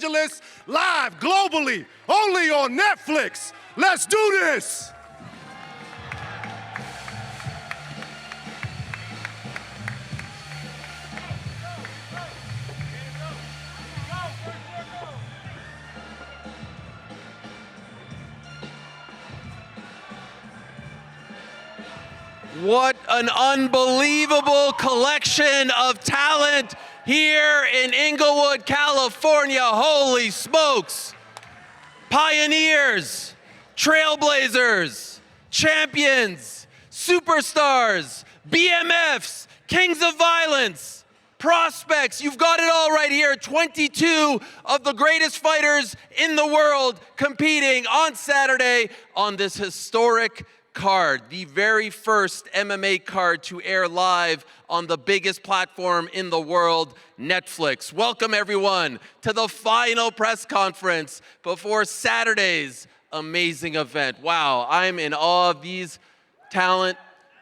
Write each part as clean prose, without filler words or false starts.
Angeles, live globally, only on Netflix. Let's do this. What an unbelievable collection of talent here in Inglewood, California. Holy smokes. Pioneers, trailblazers, champions, superstars, BMFs, kings of violence, prospects. You've got it all right here. 22 of the greatest fighters in the world competing on Saturday on this historic card, the very first MMA card to air live on the biggest platform in the world, Netflix. Welcome everyone to the final press conference before Saturday's amazing event. Wow, I'm in awe of these talent,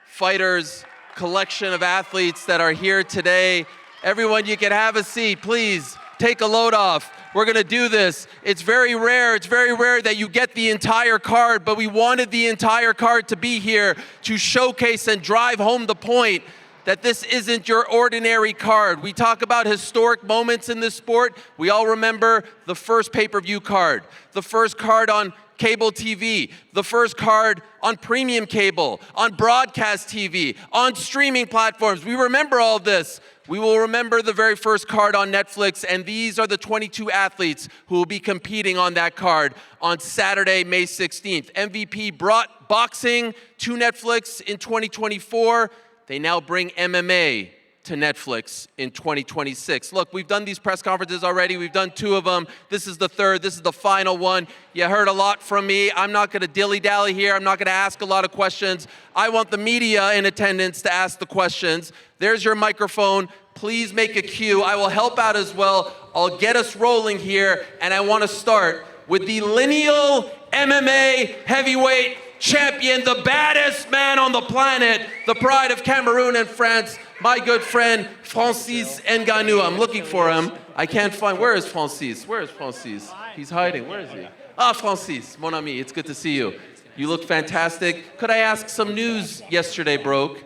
fighters, collection of athletes that are here today. Everyone, you can have a seat, please. Take a load off. We're gonna do this. It's very rare that you get the entire card, but we wanted the entire card to be here to showcase and drive home the point that this isn't your ordinary card. We talk about historic moments in this sport. We all remember the first pay-per-view card, the first card on cable TV, the first card on premium cable, on broadcast TV, on streaming platforms. We remember all this. We will remember the very first card on Netflix, and these are the 22 athletes who will be competing on that card on Saturday, May 16th. MVP brought boxing to Netflix in 2024. They now bring MMA to Netflix in 2026. Look, we've done these press conferences already. We've done 2 of them. This is the 3rd. This is the final one. You heard a lot from me. I'm not going to dilly-dally here. I'm not going to ask a lot of questions. I want the media in attendance to ask the questions. There's your microphone. Please make a cue. I will help out as well. I'll get us rolling here, and I want to start with the lineal MMA heavyweight champion, the baddest man on the planet, the pride of Cameroon and France, my good friend, Francis Ngannou. I'm looking for him. I can't find, where is Francis? Where is Francis? He's hiding, where is he? Ah, Francis, mon ami, it's good to see you. You look fantastic. Could I ask, some news yesterday broke.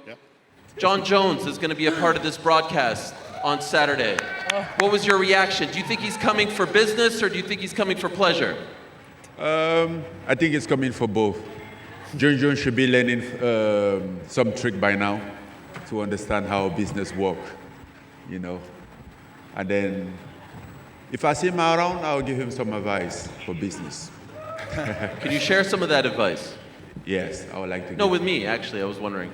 John Jones is gonna be a part of this broadcast on Saturday. What was your reaction? Do you think he's coming for business or do you think he's coming for pleasure? I think it's coming for both. John Jones should be learning some trick by now to understand how business works, you know. And then, if I see him around, I'll give him some advice for business. Can you share some of that advice? Yes, I would like to. No, with me, actually, I was wondering.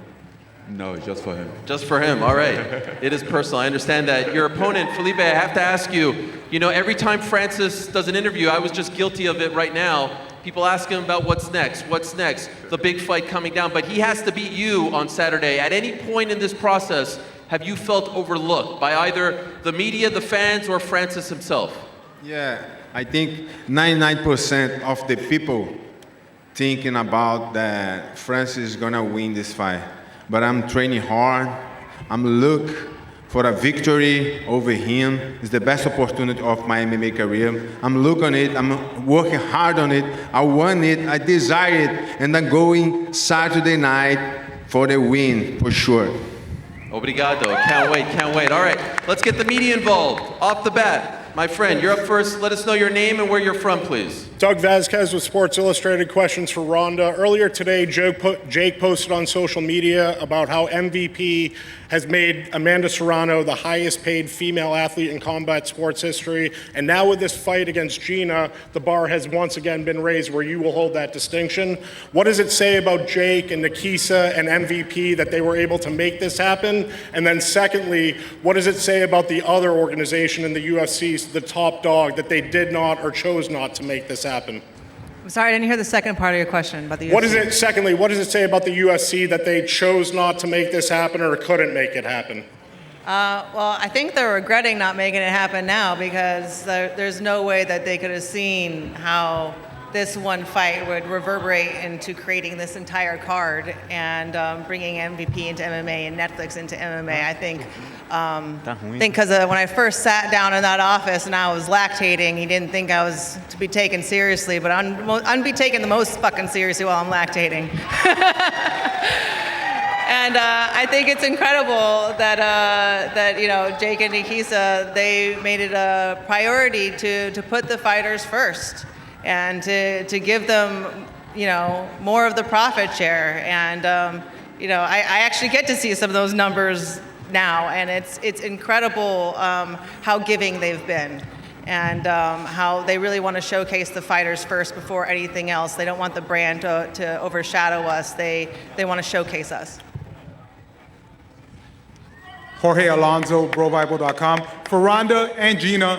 No, just for him. Just for him, all right. It is personal, I understand that. Your opponent, Felipe, I have to ask you, you know, every time Francis does an interview, I was just guilty of it right now. People ask him about what's next, the big fight coming down, but he has to beat you on Saturday. At any point in this process, have you felt overlooked by either the media, the fans, or Francis himself? Yeah, I think 99% of the people thinking about that Francis is gonna win this fight. But I'm training hard. I'm looking for a victory over him. It's the best opportunity of my MMA career. I'm looking on it. I'm working hard on it. I want it. I desire it. And I'm going Saturday night for the win, for sure. Obrigado. Can't wait, can't wait. All right, let's get the media involved. Off the bat, my friend, you're up first. Let us know your name and where you're from, please. Doug Vasquez with Sports Illustrated. Questions for Ronda. Earlier today, Jake posted on social media about how MVP has made Amanda Serrano the highest paid female athlete in combat sports history. And now with this fight against Gina, the bar has once again been raised where you will hold that distinction. What does it say about Jake and Nikisa and MVP that they were able to make this happen? And then secondly, what does it say about the other organization in the UFC, the top dog, that they did not or chose not to make this happen? I'm sorry, I didn't hear the second part of your question about the UFC. What does it say about the UFC that they chose not to make this happen or couldn't make it happen? Well, I think they're regretting not making it happen now because there's no way that they could have seen how this one fight would reverberate into creating this entire card and bringing MVP into MMA and Netflix into MMA. I think because when I first sat down in that office and I was lactating, he didn't think I was to be taken seriously, but I'm be taken the most fucking seriously while I'm lactating. And I think it's incredible that Jake and Nikisa, they made it a priority to put the fighters first and to give them more of the profit share. And I actually get to see some of those numbers now, and it's incredible how giving they've been. And how they really want to showcase the fighters first before anything else. They don't want the brand to overshadow us. They want to showcase us. Jorge Alonso, BroBible.com. For Ronda and Gina,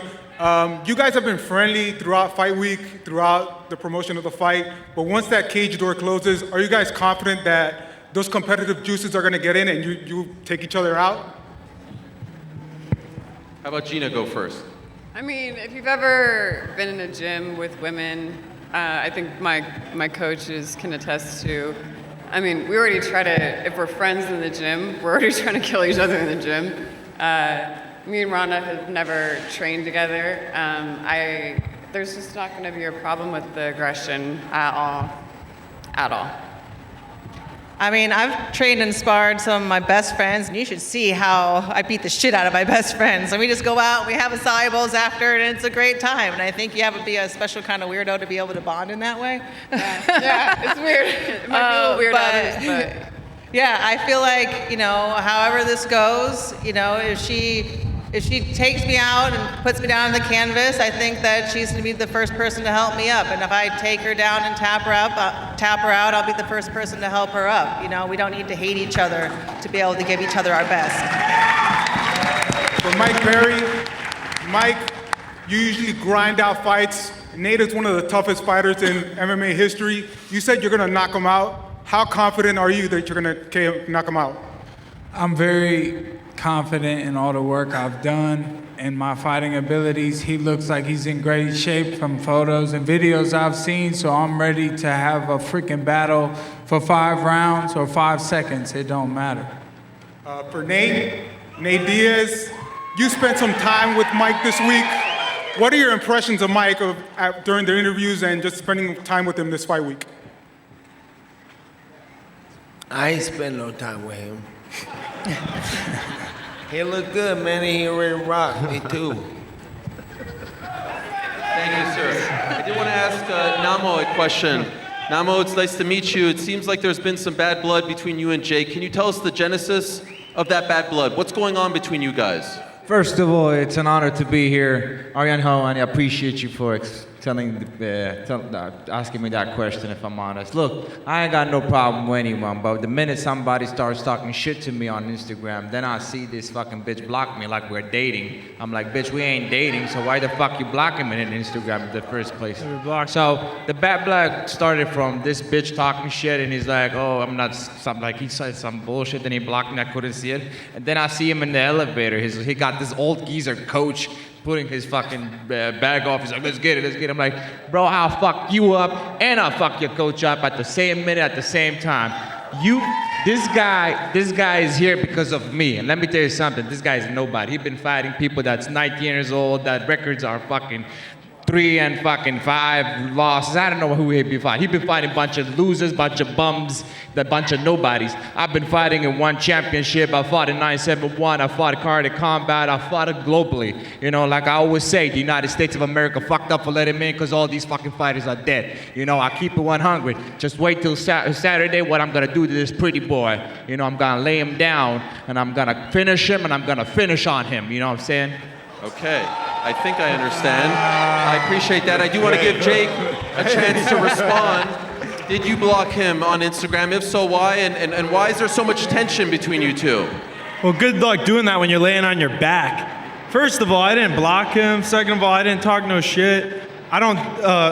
you guys have been friendly throughout fight week, throughout the promotion of the fight, but once that cage door closes, are you guys confident that those competitive juices are going to get in and you take each other out? How about Gina go first? I mean, if you've ever been in a gym with women, I think my coaches can attest to, I mean, we already try to, if we're friends in the gym, we're already trying to kill each other in the gym. Me and Ronda have never trained together. There's just not going to be a problem with the aggression at all. I mean, I've trained and sparred some of my best friends, and you should see how I beat the shit out of my best friends. And we just go out, we have acai bowls after, and it's a great time. And I think you have to be a special kind of weirdo to be able to bond in that way. Yeah, it's weird. It might be a little weird to others, but... Yeah, I feel like, however this goes, if she takes me out and puts me down on the canvas, I think that she's going to be the first person to help me up. And if I take her down and tap her out, I'll be the first person to help her up. We don't need to hate each other to be able to give each other our best. For Mike Perry, Mike, you usually grind out fights. Nate is one of the toughest fighters in MMA history. You said you're going to knock him out. How confident are you that you're going to knock him out? I'm very confident in all the work I've done and my fighting abilities. He looks like he's in great shape from photos and videos I've seen, so I'm ready to have a freaking battle for 5 rounds or 5 seconds. It don't matter. For Nate Diaz, you spent some time with Mike this week. What are your impressions of Mike during the interviews and just spending time with him this fight week? I ain't spend no time with him. He look good, man. He ready to rock. Me too. Thank you, sir. I did want to ask Namo a question. Namo, it's nice to meet you. It seems like there's been some bad blood between you and Jake. Can you tell us the genesis of that bad blood? What's going on between you guys? First of all, it's an honor to be here. Aryan Ho, and I appreciate you for asking me that question, if I'm honest. Look, I ain't got no problem with anyone, but the minute somebody starts talking shit to me on Instagram, then I see this fucking bitch block me like we're dating. I'm like, bitch, we ain't dating, so why the fuck you blocking me on Instagram in the first place? So the bad blood started from this bitch talking shit, and he's like, oh, I'm not, he said some bullshit, then he blocked me, I couldn't see it. And then I see him in the elevator, he got this old geezer coach putting his fucking bag off. He's like, let's get it. I'm like, bro, I'll fuck you up and I'll fuck your coach up at the same minute, at the same time. This guy is here because of me. And let me tell you something, this guy is nobody. He's been fighting people that's 19 years old, that records are fucking 3 and fucking 5 losses. I don't know who he'd be fighting. He'd been fighting a bunch of losers, bunch of bums, a bunch of nobodies. I've been fighting in 1 championship. I fought in 971. I fought Carano Combat. I fought it globally. Like I always say, the United States of America fucked up for letting me in because all these fucking fighters are dead. I keep it 100. Just wait till Saturday what I'm going to do to this pretty boy. I'm going to lay him down and I'm going to finish him and I'm going to finish on him. You know what I'm saying? Okay, I think I understand. I appreciate that. I do want to give Jake a chance to respond. Did you block him on Instagram? If so, why? And why is there so much tension between you two? Well, good luck doing that when you're laying on your back. First of all, I didn't block him. Second of all, I didn't talk no shit. I don't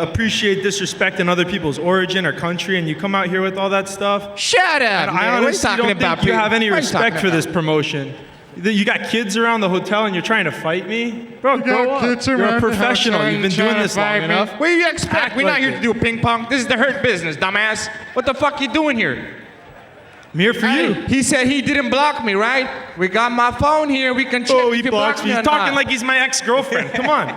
appreciate disrespecting other people's origin or country, and you come out here with all that stuff. Shut up, I honestly don't think you have any respect for this promotion. You got kids around the hotel and you're trying to fight me? Bro, grow up. You're a professional. You've been doing this long enough. What do you expect? Act We're not like here to do ping pong. This is the Hurt Business, dumbass. What the fuck you doing here? I'm here for you. He said he didn't block me, right? We got my phone here. We can check Oh, he if you blocks blocked me. me He's or talking not. like he's my ex-girlfriend. Come on.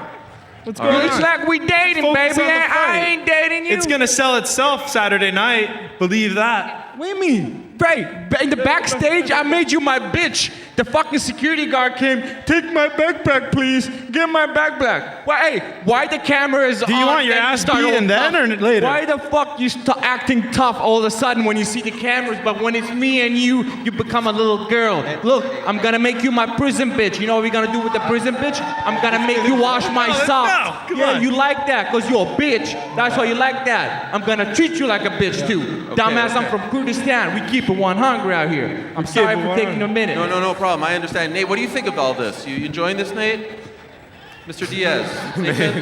What's going on? It's like we dating, Focus baby. on the I fight. ain't dating you. It's gonna sell itself Saturday night. Believe that. What do you mean? Right, in the backstage, I made you my bitch. The fucking security guard came, take my backpack, please. Get my backpack. Why, hey, why the camera is on? Do you want your and ass start beaten all then tough? or later? Why the fuck you acting tough all of a sudden when you see the cameras, but when it's me and you become a little girl? Look, I'm gonna make you my prison bitch. You know what we're gonna do with the prison bitch? I'm gonna make you wash my socks. come Yeah, on. you like that, because you're a bitch. That's why you like that. I'm gonna treat you like a bitch too. Dumbass, I'm from Kurdistan. We keep it 100 out here. I'm sorry for taking a minute. No problem. I understand. Nate, what do you think of all this? You enjoying this, Nate? Mr. Diaz. Nathan,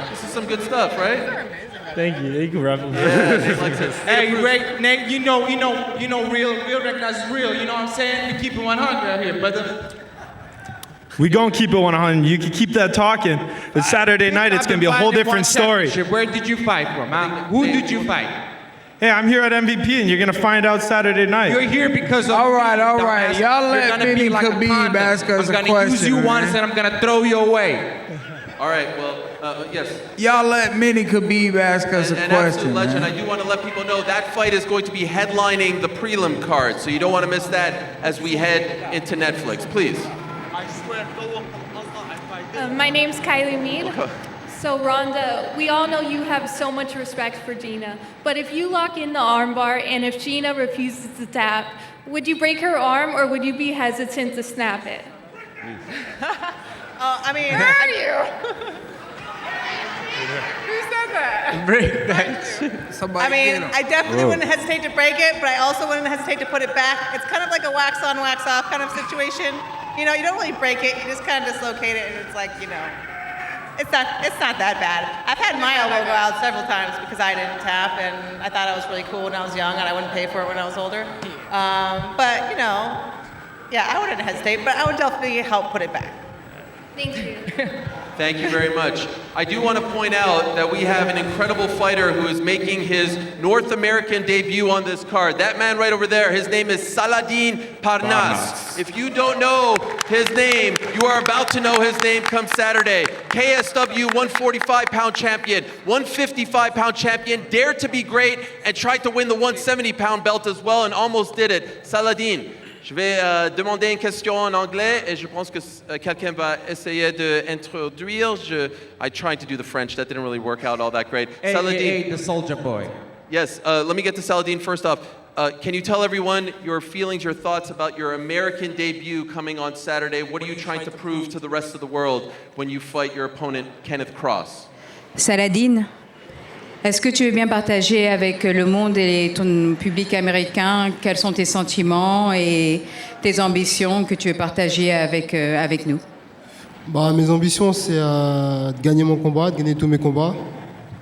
this is some good stuff, right? Thank you, Rebel. Yeah, Nate likes this. Hey, Ray, Nate, you know, real recognize real. You know what I'm saying? We keep it 100 out here, brother. We gonna keep it 100. You can keep that talking. But Saturday night, it's gonna be a whole different story. Where did you fight from? Huh? Who did you fight? Hey, I'm here at MVP, and you're gonna find out Saturday night. You're here because of All right. dumbass. Y'all You're let gonna Benny be like a Khabib condom. ask us a I'm gonna use you question, once man. and I'm gonna throw you away. All right, well, yes. Y'all let Benny Khabib ask us a An question, absolute legend. man. I do want to let people know that fight is going to be headlining the prelim card, so you don't want to miss that as we head into Netflix. Please. My name's Kylie Mead. So Ronda, we all know you have so much respect for Gina, but if you lock in the armbar and if Gina refuses to tap, would you break her arm or would you be hesitant to snap it? I mean, Where are you? Who said that? Break that. I mean, I definitely wouldn't hesitate to break it, but I also wouldn't hesitate to put it back. It's kind of like a wax on, wax off kind of situation. You know, you don't really break it, you just kind of dislocate it, and it's like, you know, it's not that bad. I've had my elbow go out several times because I didn't tap, and I thought I was really cool when I was young, and I wouldn't pay for it when I was older. But, you know, yeah, I wouldn't hesitate, but I would definitely help put it back. Thank you. Thank you very much. I do want to point out that we have an incredible fighter who is making his North American debut on this card. That man right over there, his name is Saladin Parnas. If you don't know his name, you are about to know his name come Saturday. KSW 145-pound champion, 155-pound champion, dared to be great and tried to win the 170-pound belt as well and almost did it. Saladin. Je vais demander une question en anglais et je pense que quelqu'un va essayer d'introduire. I tried to do the French. That didn't really work out all that great. Saladin. Hey, the soldier boy. Yes, let me get to Saladin first off. Can you tell everyone your feelings, your thoughts about your American debut coming on Saturday? What are you trying to prove to the rest of the world when you fight your opponent, Kenneth Cross? Saladin, est-ce que tu veux bien partager avec le monde et ton public américain quels sont tes sentiments et tes ambitions que tu veux partager avec nous? Bah, mes ambitions, c'est de gagner mon combat, de gagner tous mes combats.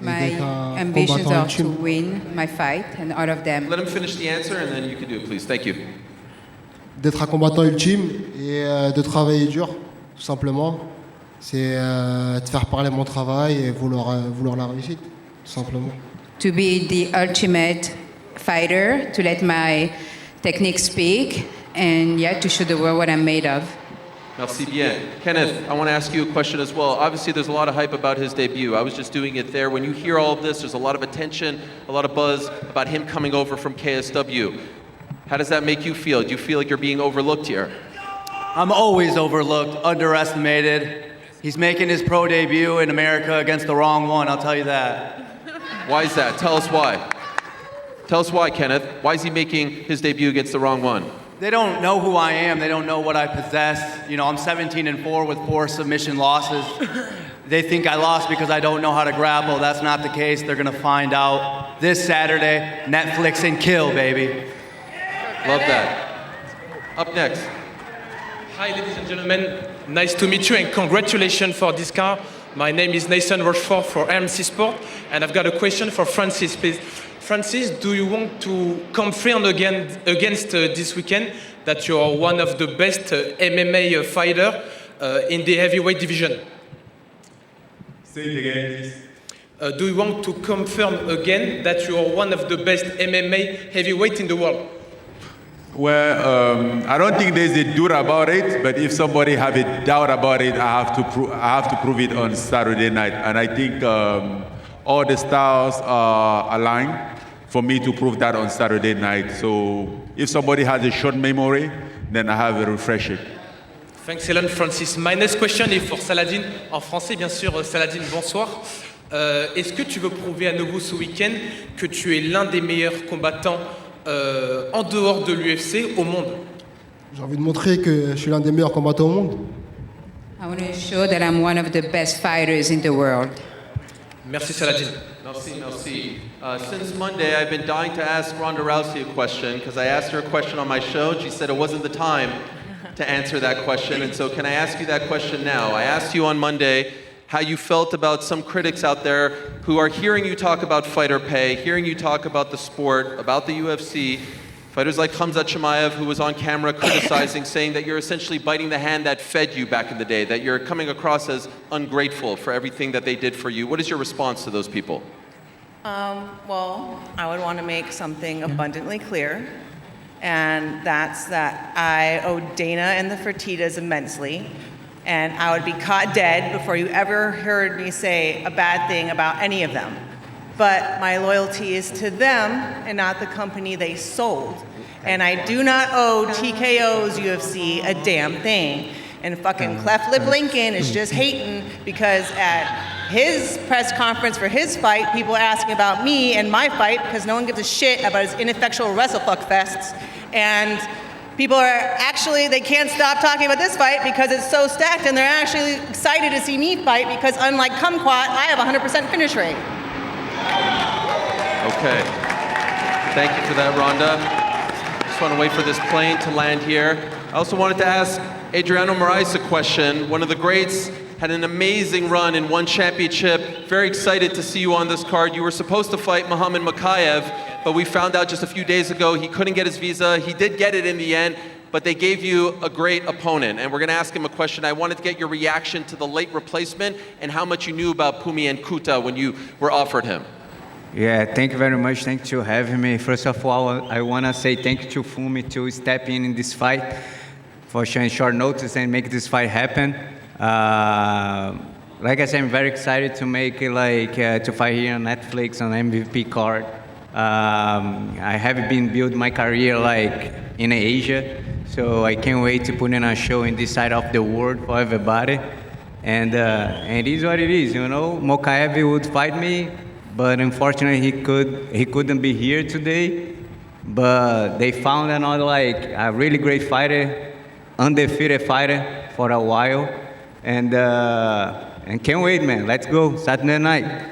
Et My d'être un ambitions combattant are to ultime. win my fight and all of them. Let him finish the answer and then you can do it, please. Thank you. D'être un combattant ultime et de travailler dur, tout simplement. C'est de faire parler mon travail et vouloir la réussite, tout simplement. To be the ultimate fighter, to let my technique speak, and yeah, to show the world what I'm made of. Merci bien. Kenneth, I want to ask you a question as well. Obviously, there's a lot of hype about his debut. I was just doing it there. When you hear all of this, there's a lot of attention, a lot of buzz about him coming over from KSW. How does that make you feel? Do you feel like you're being overlooked here? I'm always overlooked, underestimated. He's making his pro debut in America against the wrong one, I'll tell you that. Why is that? Tell us why. Tell us why, Kenneth. Why is he making his debut against the wrong one? They don't know who I am. They don't know what I possess. You know, I'm 17-4 with 4 submission losses. They think I lost because I don't know how to grapple. That's not the case. They're going to find out this Saturday. Netflix and kill, baby. Love that. Up next. Hi, ladies and gentlemen. Nice to meet you and congratulations for this car. My name is Nathan Rochefort for MC Sport, and I've got a question for Francis, please. Francis, do you want to come front again against this weekend that you are one of the best MMA fighter in the heavyweight division. Say it again, please. Do you want to confirm again that you are one of the best MMA heavyweight in the world? Well, I don't think there's a doubt about it, but if somebody have a doubt about it, I have to prove it on Saturday night. And I think all the stars are aligned for me to prove that on Saturday night. So if somebody has a short memory, then I have a refresher. Thanks, Helen. Francis. My next question est pour Saladin. En français, bien sûr. Saladin, bonsoir. Est-ce que tu veux prouver à nouveau ce week-end que tu es l'un des meilleurs combattants en dehors de l'UFC au monde? J'ai envie de montrer que je suis l'un des meilleurs combattants au monde. I want to show that I'm one of the best fighters in the world. Merci, Saladin. Merci. Since Monday, I've been dying to ask Ronda Rousey a question because I asked her a question on my show and she said it wasn't the time to answer that question. And so can I ask you that question now? I asked you on Monday how you felt about some critics out there who are hearing you talk about fighter pay, hearing you talk about the sport, about the UFC, fighters like Khamzat Chimaev, who was on camera criticizing, saying that you're essentially biting the hand that fed you back in the day, that you're coming across as ungrateful for everything that they did for you. What is your response to those people? Well, I would want to make something abundantly clear, and that's that I owe Dana and the Fertittas immensely, and I would be caught dead before you ever heard me say a bad thing about any of them. But my loyalty is to them and not the company they sold. And I do not owe TKO's UFC a damn thing. And fucking Cleft Lip Lincoln is just hating because at his press conference for his fight, people are asking about me and my fight because no one gives a shit about his ineffectual WrestleFuck fests. And people are actually, they can't stop talking about this fight because it's so stacked, and they're actually excited to see me fight because unlike Kumquat, I have a 100% finish rate. Okay. Thank you for that, Ronda. Just want to wait for this plane to land here. I also wanted to ask Adriano Moraes a question. One of the greats, had an amazing run in one championship. Very excited to see you on this card. You were supposed to fight Muhammad Makayev, but we found out just a few days ago he couldn't get his visa. He did get it in the end, but they gave you a great opponent. And we're going to ask him a question. I wanted to get your reaction to the late replacement and how much you knew about Pumi Nkuta when you were offered him. Yeah, thank you very much. Thank you for having me. First of all, I want to say thank you to Fumi to step in this fight, for showing short notice and make this fight happen. Like I said, I'm very excited to make it to fight here on Netflix on MVP card. I have been building my career in Asia, so I can't wait to put in a show in this side of the world for everybody. And it is what it is, you know. Mokaev would fight me, but unfortunately he couldn't be here today. But they found another a really great fighter, undefeated fighter for a while, and can't wait, man. Let's go Saturday night.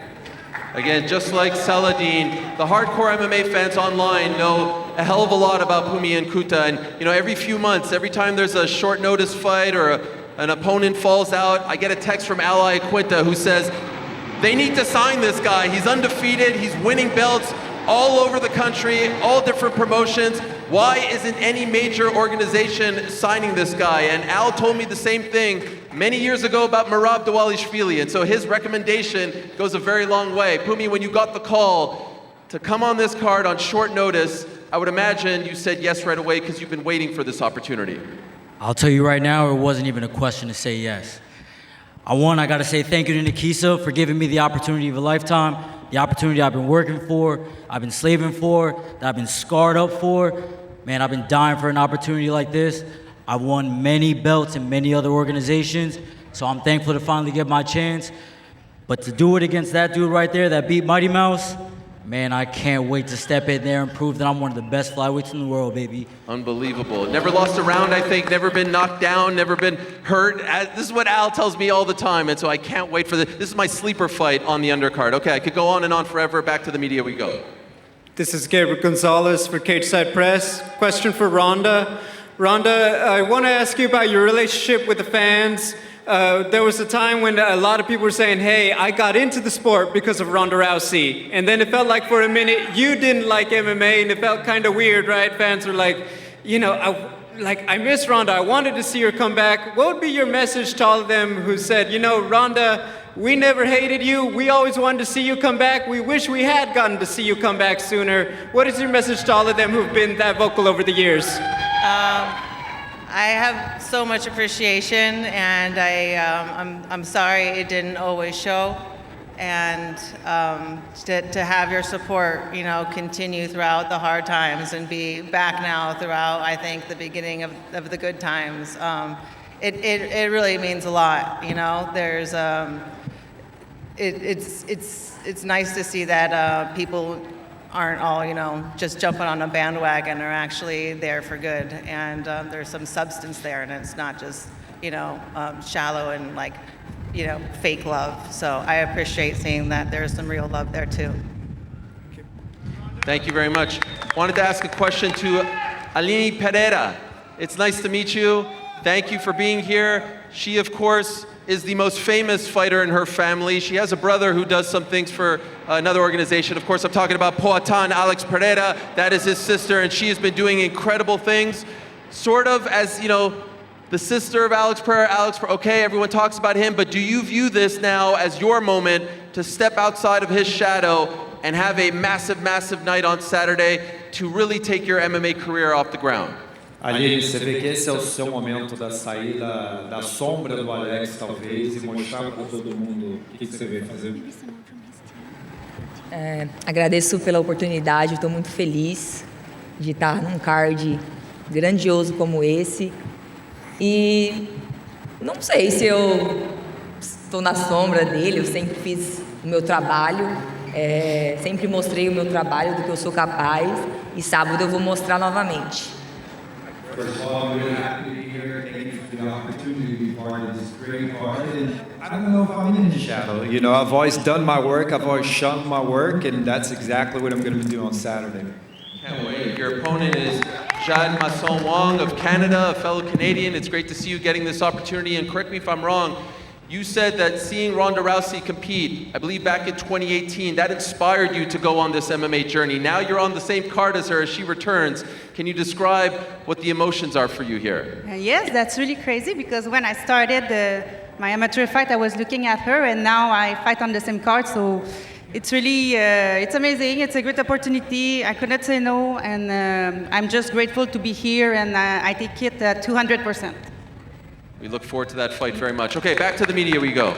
Again, just like Saladin, the hardcore MMA fans online know a hell of a lot about Pumi Nkuta. And every few months, every time there's a short notice fight or an opponent falls out, I get a text from Ally Quinta who says, they need to sign this guy. He's undefeated, he's winning belts all over the country, all different promotions. Why isn't any major organization signing this guy? And Al told me the same thing many years ago about Merab Dawalishvili, and so his recommendation goes a very long way. Pumi, when you got the call to come on this card on short notice, I would imagine you said yes right away because you've been waiting for this opportunity. I'll tell you right now, it wasn't even a question to say yes. I gotta say thank you to Nikisa for giving me the opportunity of a lifetime, the opportunity I've been working for, I've been slaving for, that I've been scarred up for. Man, I've been dying for an opportunity like this. I've won many belts in many other organizations, so I'm thankful to finally get my chance. But to do it against that dude right there that beat Mighty Mouse, man, I can't wait to step in there and prove that I'm one of the best flyweights in the world, baby. Unbelievable. Never lost a round, I think, never been knocked down, never been hurt. This is what Al tells me all the time, and so I can't wait for this. This is my sleeper fight on the undercard. Okay, I could go on and on forever. Back to the media we go. This is Gabriel Gonzalez for Cage Side Press. Question for Ronda. Ronda, I want to ask you about your relationship with the fans. There was a time when a lot of people were saying, hey, I got into the sport because of Ronda Rousey. And then it felt like for a minute you didn't like MMA, and it felt kind of weird, right? Fans were like, like, I miss Ronda. I wanted to see her come back. What would be your message to all of them who said, you know, Ronda, we never hated you. We always wanted to see you come back. We wish we had gotten to see you come back sooner. What is your message to all of them who've been that vocal over the years? I have so much appreciation, and I'm sorry it didn't always show. And to have your support, you know, continue throughout the hard times and be back now throughout, I think, the beginning of the good times. It really means a lot, you know. There's it's nice to see that people aren't all, you know, just jumping on a bandwagon, are actually there for good, and there's some substance there, and it's not just, you know, shallow and like, you know, fake love. So I appreciate seeing that there's some real love there too. Thank you very much. Wanted to ask a question to Aline Pereira. It's nice to meet you. Thank you for being here. She, of course, is the most famous fighter in her family. She has a brother who does some things for another organization. Of course, I'm talking about Poatan Alex Pereira. That is his sister, and she has been doing incredible things. Sort of as, you know, the sister of Alex Pereira, okay, everyone talks about him, but do you view this now as your moment to step outside of his shadow and have a massive, massive night on Saturday to really take your MMA career off the ground? Ali, você vê que esse é o seu momento da saída da sombra do Alex, talvez, e mostrar para todo mundo o que você veio fazer? Agradeço pela oportunidade, estou muito feliz de estar num card grandioso como esse. E não sei se eu estou na sombra dele, eu sempre fiz o meu trabalho, sempre mostrei o meu trabalho, do que eu sou capaz, e sábado eu vou mostrar novamente. First of all, I'm really happy to be here. Thank you for the opportunity to be part of this great card. And I don't know if I'm in the shadow. You know, I've always done my work, I've always shown my work, and that's exactly what I'm going to be doing on Saturday. Can't wait. Your opponent is Jad Masson Wong of Canada, a fellow Canadian. It's great to see you getting this opportunity. And correct me if I'm wrong, you said that seeing Ronda Rousey compete, I believe back in 2018, that inspired you to go on this MMA journey. Now you're on the same card as her as she returns. Can you describe what the emotions are for you here? Yes, that's really crazy, because when I started my amateur fight, I was looking at her, and now I fight on the same card. So it's really, it's amazing. It's a great opportunity. I could not say no, and I'm just grateful to be here, and I take it 200%. We look forward to that fight very much. Okay, back to the media we go.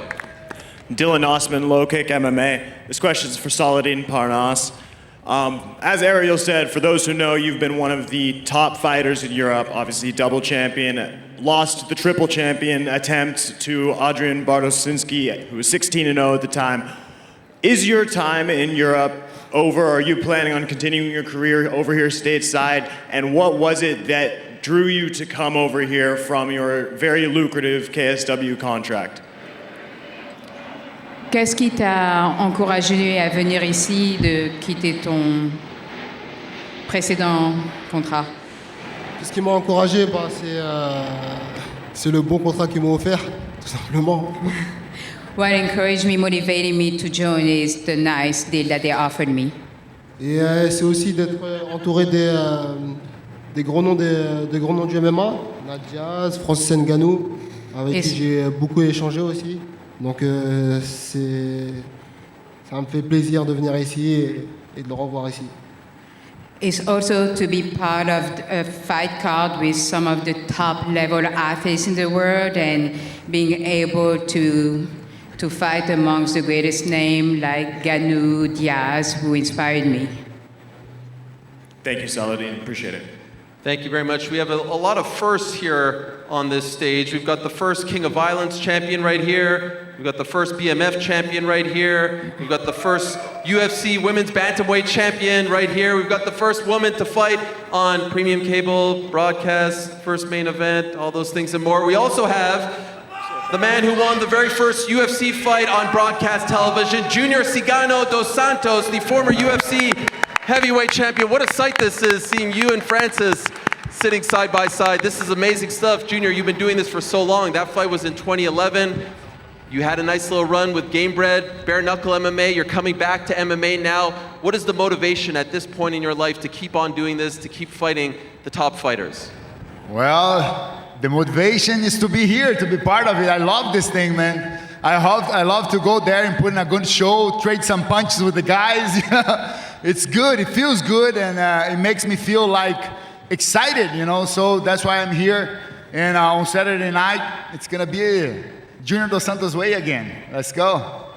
Dylan Osman, Low Kick MMA. This question is for Saladin Parnas. As Ariel said, for those who know, you've been one of the top fighters in Europe, obviously double champion, lost the triple champion attempt to Adrian Bartosinski, who was 16-0 at the time. Is your time in Europe over? Are you planning on continuing your career over here stateside? And what was it that drew you to come over here from your very lucrative KSW contract? Qu'est-ce qui t'a encouragé à venir ici, de quitter ton précédent contrat? Ce qui m'a encouragé, c'est le bon contrat qu'ils m'ont offert, tout simplement. What encouraged me, motivated me to join is the nice deal that they offered me. Et c'est aussi d'être entouré des gros noms du MMA, Diaz, Francis Ngannou, avec qui j'ai beaucoup échangé aussi. Donc ça me fait plaisir de venir ici et de le revoir ici. It's also to be part of a fight card with some of the top level athletes in the world, and being able to fight amongst the greatest names like Ngannou, Diaz, who inspired me. Thank you, Saladin. Appreciate it. Thank you very much. We have a lot of firsts here on this stage. We've got the first King of Violence champion right here. We've got the first BMF champion right here. We've got the first UFC women's bantamweight champion right here. We've got the first woman to fight on premium cable, broadcast, first main event, all those things and more. We also have the man who won the very first UFC fight on broadcast television, Junior Cigano dos Santos, the former UFC heavyweight champion. What a sight this is, seeing you and Francis sitting side by side. This is amazing stuff. Junior, you've been doing this for so long. That fight was in 2011. You had a nice little run with Gamebred, bare knuckle MMA. You're coming back to MMA now. What is the motivation at this point in your life to keep on doing this, to keep fighting the top fighters? Well, the motivation is to be here, to be part of it. I love this thing, man. I love to go there and put in a good show, trade some punches with the guys. It's good, it feels good, and it makes me feel like excited, you know, so that's why I'm here. And on Saturday night, it's gonna be Junior Dos Santos way again. Let's go.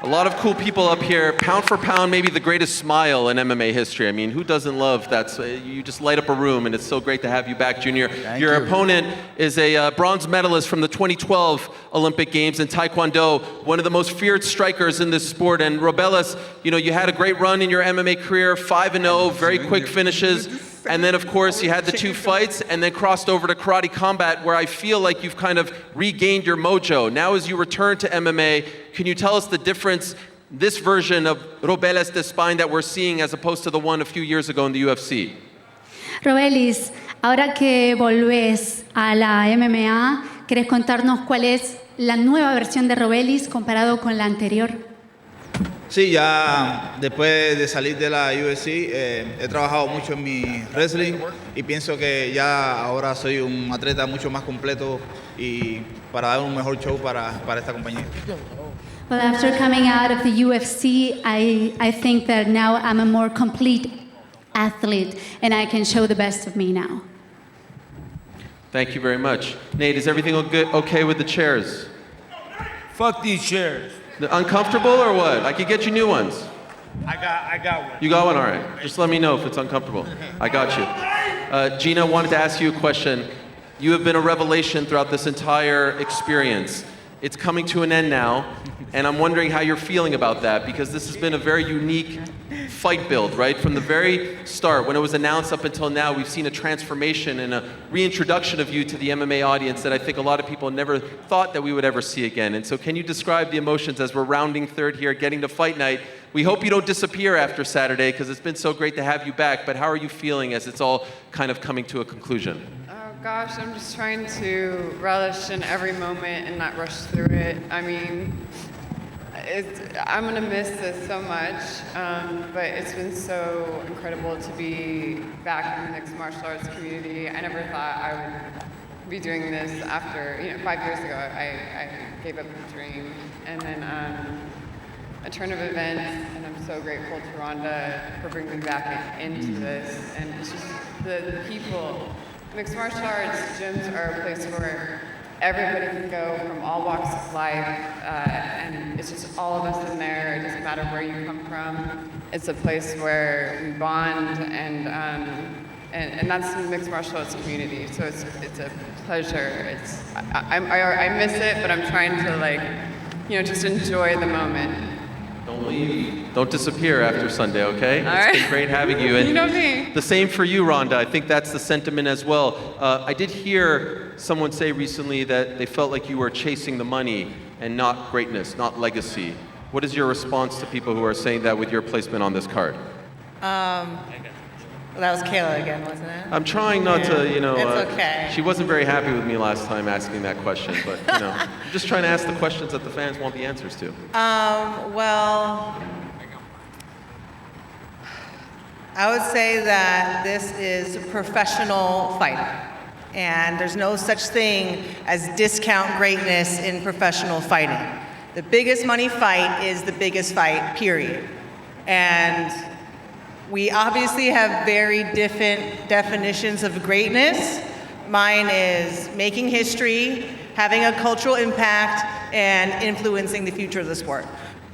A lot of cool people up here. Pound for pound, maybe the greatest smile in MMA history. I mean, who doesn't love that? You just light up a room, and it's so great to have you back, Junior. Your opponent is a bronze medalist from the 2012 Olympic Games in Taekwondo, one of the most feared strikers in this sport. And Robelas, you know, you had a great run in your MMA career, 5-0, very quick finishes. And then, of course, you had the 2 fights and then crossed over to karate combat, where I feel like you've kind of regained your mojo. Now, as you return to MMA, can you tell us the difference, this version of Robelas de Spain that we're seeing as opposed to the one a few years ago in the UFC? Robelis, ahora que volvés a la MMA, ¿querés contarnos cuál es la nueva versión de Robelis comparado con la anterior? Sí, ya después de salir de la UFC he trabajado mucho en mi wrestling y pienso que ya ahora soy un atleta mucho más completo y para dar un mejor show para esta compañía. Well, after coming out of the UFC, I think that now I'm a more complete athlete and I can show the best of me now. Thank you very much. Nate, is everything okay with the chairs? Fuck these chairs. Uncomfortable or what? I could get you new ones. I got one. You got one? All right. Just let me know if it's uncomfortable. I got you. Gina, wanted to ask you a question. You have been a revelation throughout this entire experience. It's coming to an end now, and I'm wondering how you're feeling about that, because this has been a very unique fight build, right? From the very start, when it was announced up until now, we've seen a transformation and a reintroduction of you to the MMA audience that I think a lot of people never thought that we would ever see again. And so can you describe the emotions as we're rounding third here, getting to fight night? We hope you don't disappear after Saturday, because it's been so great to have you back, but how are you feeling as it's all kind of coming to a conclusion? Gosh, I'm just trying to relish in every moment and not rush through it. I mean, I'm gonna miss this so much, but it's been so incredible to be back in the mixed martial arts community. I never thought I would be doing this after, 5 years ago, I gave up the dream. And then a turn of events, and I'm so grateful to Ronda for bringing me back into this. And it's just the people. Mixed martial arts gyms are a place where everybody can go from all walks of life, and it's just all of us in there. It doesn't matter where you come from. It's a place where we bond, and that's the mixed martial arts community. So it's a pleasure. I miss it, but I'm trying to just enjoy the moment. Don't leave. Don't disappear after Sunday, okay? All It's right. been great having you. And You know me. The same for you, Ronda. I think that's the sentiment as well. I did hear someone say recently that they felt like you were chasing the money and not greatness, not legacy. What is your response to people who are saying that with your placement on this card? Well, that was Kayla again, wasn't it? I'm trying not to, It's okay. She wasn't very happy with me last time asking that question, but, I'm just trying to ask the questions that the fans want the answers to. Well, I would say that this is professional fighting. And there's no such thing as discount greatness in professional fighting. The biggest money fight is the biggest fight, period. And we obviously have very different definitions of greatness. Mine is making history, having a cultural impact, and influencing the future of the sport.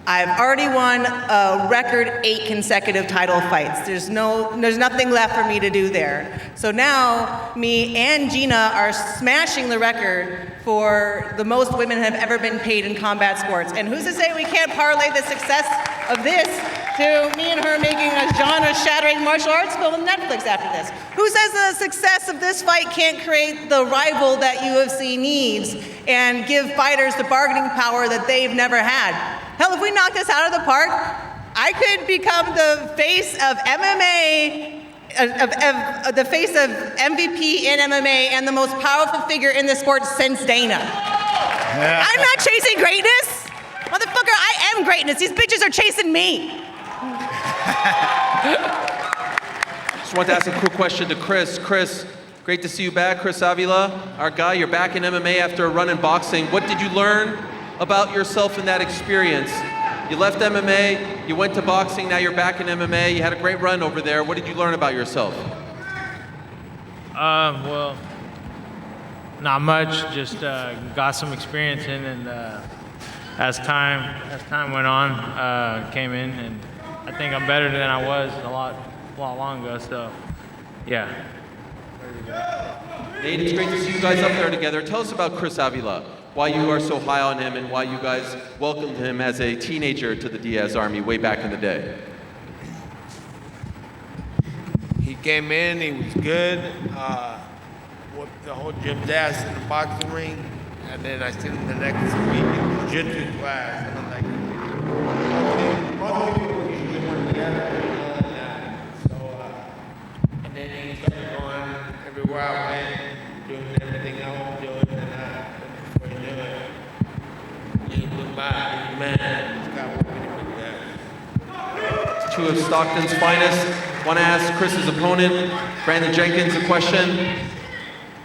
I've already won a record 8 consecutive title fights. There's nothing left for me to do there. So now, me and Gina are smashing the record for the most women have ever been paid in combat sports. And who's to say we can't parlay the success of this to me and her making a genre-shattering martial arts film on Netflix after this? Who says the success of this fight can't create the rival that UFC needs and give fighters the bargaining power that they've never had? Hell, if we knock this out of the park, I could become the face of MMA, the face of MVP in MMA and the most powerful figure in the sport since Dana. I'm not chasing greatness. Motherfucker, I am greatness. These bitches are chasing me. Just want to ask a quick question to Chris. Chris, Great to see you back, Chris Avila, our guy. You're back in MMA after a run in boxing. What did you learn about yourself in that experience? You left MMA, you went to boxing, now you're back in MMA. You had a great run over there. What did you learn about yourself? Well, not much. Just got some experience in, and as time went on, came in, and I think I'm better than I was a lot long ago. So, yeah. Nate, it's great to see you guys up there together. Tell us about Chris Avila, why you are so high on him and why you guys welcomed him as a teenager to the Diaz Army way back in the day. He came in, he was good, whooped the whole gym's ass in the boxing ring, and then I seen him the next week in the jiu-jitsu class, and I'm like, most people usually work together. And then he started going everywhere I went, doing everything I was doing, and before you knew it, he was my man. Just got working with Two of Stockton's finest. Want to ask Chris's opponent, Brandon Jenkins, a question.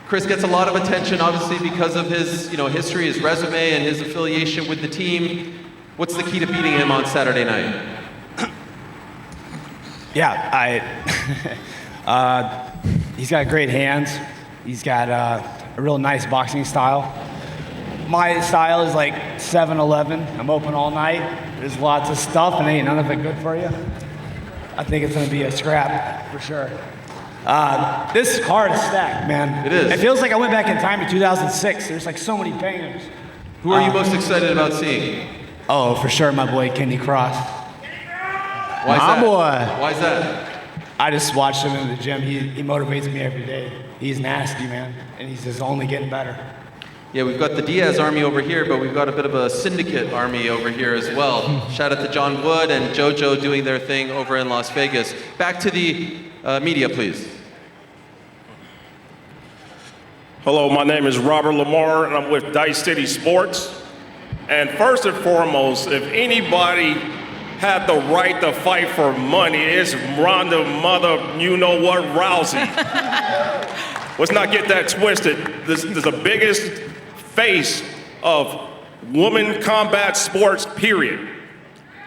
Chris gets a lot of attention, obviously, because of his history, his resume, and his affiliation with the team. What's the key to beating him on Saturday night? He's got great hands. He's got a real nice boxing style. My style is like 7-11. I'm open all night. There's lots of stuff and ain't none of it good for you. I think it's gonna be a scrap for sure. This card is stacked, man. It is. It feels like I went back in time to 2006. There's like so many bangers. Who are you most excited about seeing? Oh, for sure, my boy Kenny Cross. Why is my that? boy. Why is that? I just watched him in the gym. He motivates me every day. He's nasty, man, and he's just only getting better. Yeah, we've got the Diaz Army over here, but we've got a bit of a syndicate army over here as well. Shout out to John Wood and JoJo doing their thing over in Las Vegas. Back to the media, please. Hello, my name is Robert Lamar, and I'm with Dice City Sports. And first and foremost, if anybody had the right to fight for money, it's Ronda you-know-what, Rousey. Let's not get that twisted. This is the biggest face of women combat sports, period.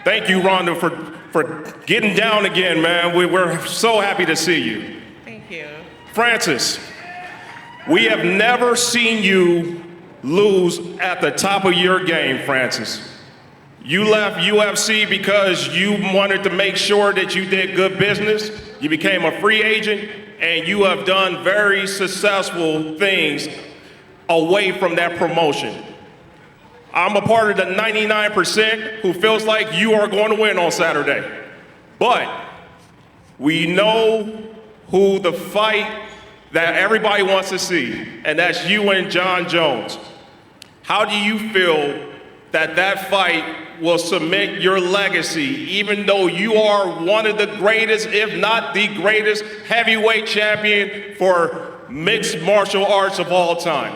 Thank you, Ronda, for getting down again, man. We're so happy to see you. Thank you. Francis, we have never seen you lose at the top of your game, Francis. You left UFC because you wanted to make sure that you did good business. You became a free agent, and you have done very successful things away from that promotion. I'm a part of the 99% who feels like you are going to win on Saturday. But we know who the fight that everybody wants to see, and that's you and John Jones. How do you feel that fight will cement your legacy, even though you are one of the greatest, if not the greatest, heavyweight champion for mixed martial arts of all time?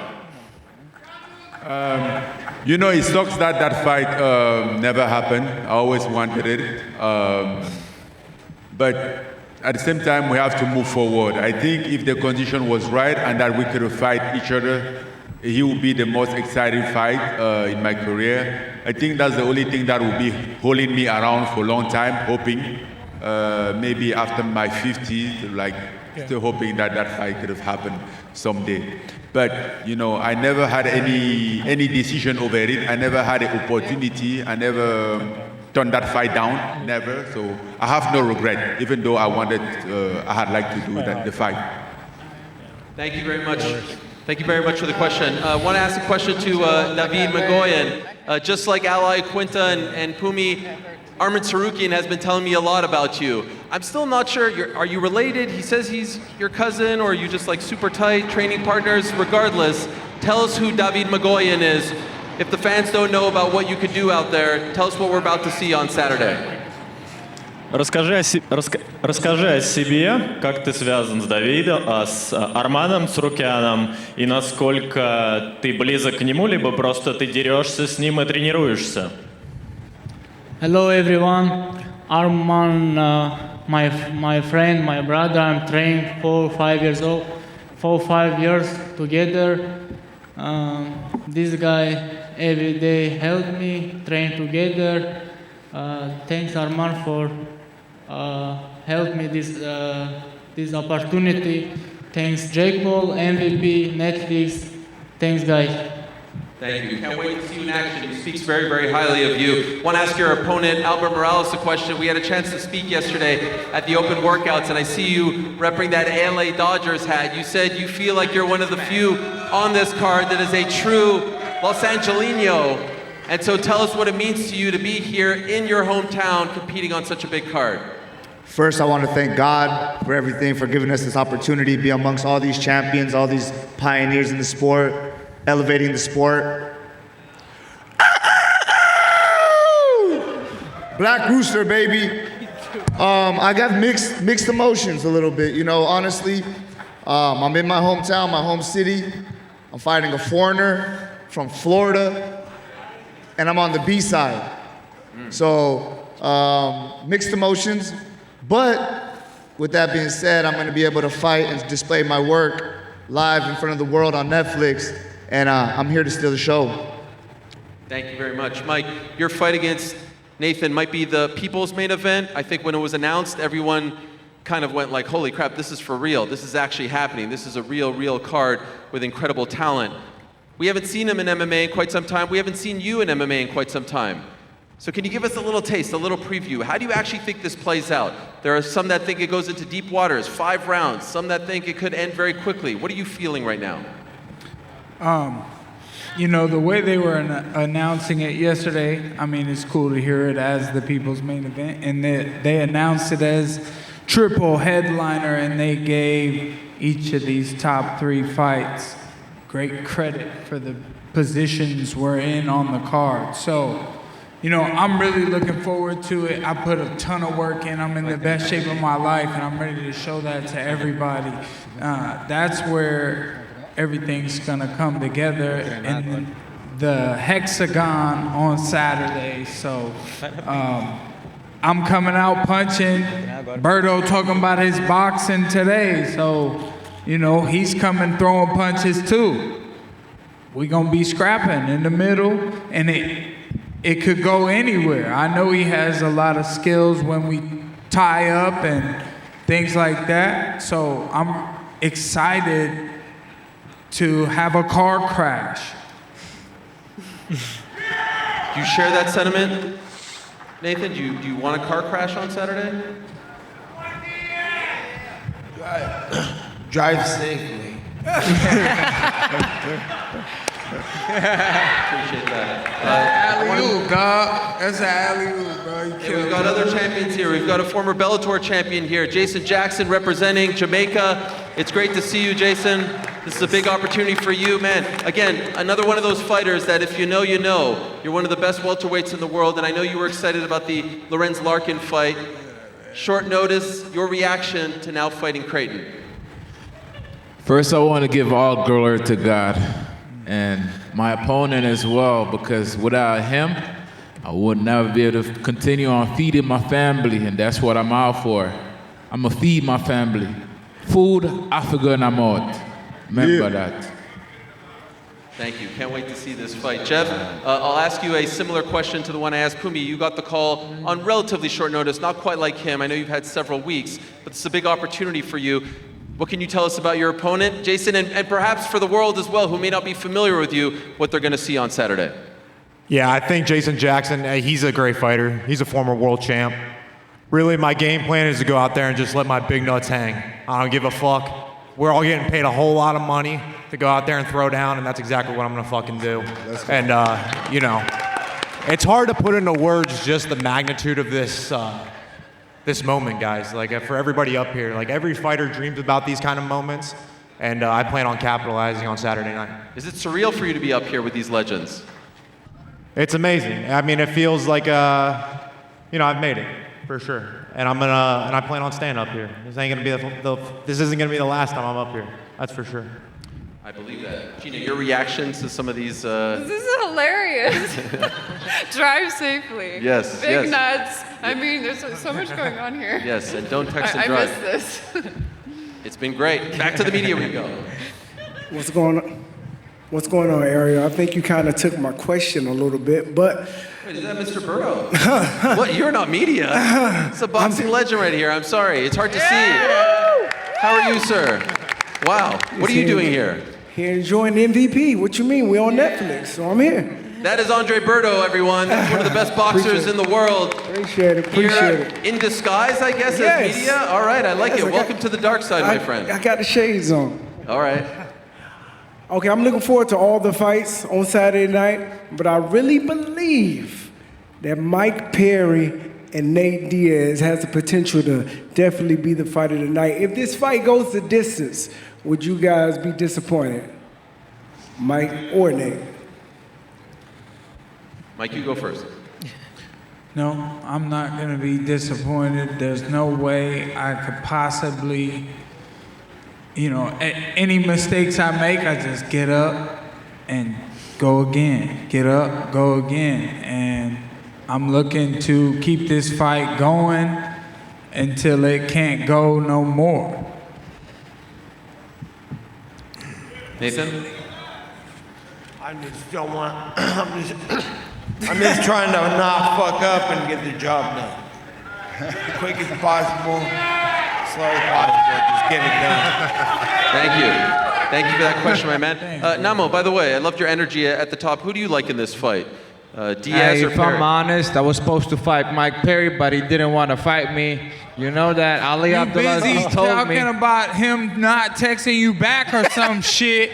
It sucks that fight never happened. I always wanted it. But at the same time, we have to move forward. I think if the condition was right and that we could fight each other, he will be the most exciting fight in my career. I think that's the only thing that will be holding me around for a long time, hoping maybe after my 50s, still hoping that fight could have happened someday. But, I never had any decision over it. I never had an opportunity. I never turned that fight down, never. So I have no regret, even though I had liked to do the fight. Thank you very much. Thank you very much for the question. I want to ask a question to David Magoyan. Just like Ally Quinta and Pumi, Armin Tsarukyan has been telling me a lot about you. I'm still not sure, are you related? He says he's your cousin, or are you just like super tight training partners? Regardless, tell us who David Magoyan is. If the fans don't know about what you could do out there, tell us what we're about to see on Saturday. Расскажи о себе, как ты связан с Давидом, с Арманом Царукяном, и насколько ты близок к нему, либо просто ты дерешься с ним и тренируешься. Hello everyone, Arman, my friend, my brother. I'm trained 4 or 5 years old 4 or 5 years together. This guy every day helped me train together. Thanks Arman for help me this opportunity. Thanks Jake Paul, MVP, Netflix. Thanks guys. Thank you. Can't wait to see you in action. He speaks very, very highly of you. Want to ask your opponent, Albert Morales, a question. We had a chance to speak yesterday at the open workouts, and I see you repping that LA Dodgers hat. You said you feel like you're one of the few on this card that is a true Los Angelino. And so tell us what it means to you to be here in your hometown competing on such a big card. First, I want to thank God for everything, for giving us this opportunity to be amongst all these champions, all these pioneers in the sport, elevating the sport. Black Rooster, baby. I got mixed emotions a little bit, you know, honestly. I'm in my hometown, my home city. I'm fighting a foreigner from Florida, and I'm on the B side. So, mixed emotions. But with that being said, I'm going to be able to fight and display my work live in front of the world on Netflix, and I'm here to steal the show. Thank you very much. Mike, your fight against Nathan might be the people's main event. I think when it was announced, everyone kind of went like, holy crap, this is for real. This is actually happening. This is a real card with incredible talent. We haven't seen him in MMA in quite some time. We haven't seen you in MMA in quite some time. So can you give us a little taste, a little preview? How do you actually think this plays out? There are some that think it goes into deep waters, 5 rounds. Some that think it could end very quickly. What are you feeling right now? You know, the way they were announcing it yesterday, I mean, it's cool to hear it as the people's main event. And they announced it as triple headliner, and they gave each of these top 3 fights great credit for the positions we're in on the card. So, you know, I'm really looking forward to it. I put a ton of work in. I'm in the best shape of my life, and I'm ready to show that to everybody. That's where everything's gonna come together, and the hexagon on Saturday. So I'm coming out punching. Berto talking about his boxing today. So, you know, he's coming throwing punches too. We gonna be scrapping in the middle, and it could go anywhere. I know he has a lot of skills when we tie up and things like that. So I'm excited to have a car crash. Do you share that sentiment, Nathan? Do you want a car crash on Saturday? Drive safely. Appreciate that. Alley-oop, dog. That's an alley-oop, bro. We've got other champions here. We've got a former Bellator champion here, Jason Jackson, representing Jamaica. It's great to see you, Jason. This is a big opportunity for you, man. Again, another one of those fighters that if you know, you know. You're one of the best welterweights in the world, and I know you were excited about the Lorenz Larkin fight. Short notice, your reaction to now fighting Creighton. First, I want to give all glory to God and my opponent as well, because without him, I would never be able to continue on feeding my family, and that's what I'm out for. I'm gonna feed my family. Food, Africa, and I'm out. Remember that. Thank you. Can't wait to see this fight. Jeff, I'll ask you a similar question to the one I asked Pumi. You got the call on relatively short notice, not quite like him. I know you've had several weeks, but it's a big opportunity for you. What can you tell us about your opponent, Jason, and perhaps for the world as well, who may not be familiar with you, what they're going to see on Saturday? Yeah, I think Jason Jackson, he's a great fighter. He's a former world champ. Really, my game plan is to go out there and just let my big nuts hang. I don't give a fuck. We're all getting paid a whole lot of money to go out there and throw down, and that's exactly what I'm going to fucking do. And, you know, it's hard to put into words just the magnitude of this this moment, guys. Like, for everybody up here, like, every fighter dreams about these kind of moments, and I plan on capitalizing on Saturday night. Is it surreal for you to be up here with these legends? It's amazing. I mean, it feels like, you know, I've made it, for sure. And I plan on staying up here. This ain't gonna be this isn't gonna be the last time I'm up here. That's for sure. I believe that. Gina, your reactions to some of these... This is hilarious. Drive safely. Yes, Big yes. nuts. I mean, there's so much going on here. Yes, and don't text and drive. I miss this. It's been great. Back to the media we go. What's going on, Ariel? I think you kind of took my question a little bit, but... Wait, is that Mr. Burrow? What? You're not media. It's a boxing legend right here. I'm sorry. It's hard to see. How are you, sir? Wow. What are you doing here? Here enjoying the MVP. What you mean? We're on Netflix, so I'm here. That is Andre Berto, everyone. That's one of the best boxers in the world. Appreciate it. Here in disguise, I guess, as media. All right, I like it. Welcome to the dark side, my friend. I got the shades on. All right. Okay, I'm looking forward to all the fights on Saturday night, but I really believe that Mike Perry and Nate Diaz has the potential to definitely be the fight of the night. If this fight goes the distance, would you guys be disappointed? Mike or Nate? Mike, you go first. No, I'm not going to be disappointed. There's no way I could possibly, any mistakes I make, I just get up and go again. Get up, go again. And I'm looking to keep this fight going until it can't go no more. Nathan? I just don't want, I'm just trying to not fuck up and get the job done. Quick as possible, slow as possible, just get it done. Thank you. Thank you for that question, my man. Namo, by the way, I loved your energy at the top. Who do you like in this fight? Diaz or if Perry? I'm honest, I was supposed to fight Mike Perry, but he didn't want to fight me. You know that Ali You Abdulaziz busy told me. talking about him not texting you back or some shit.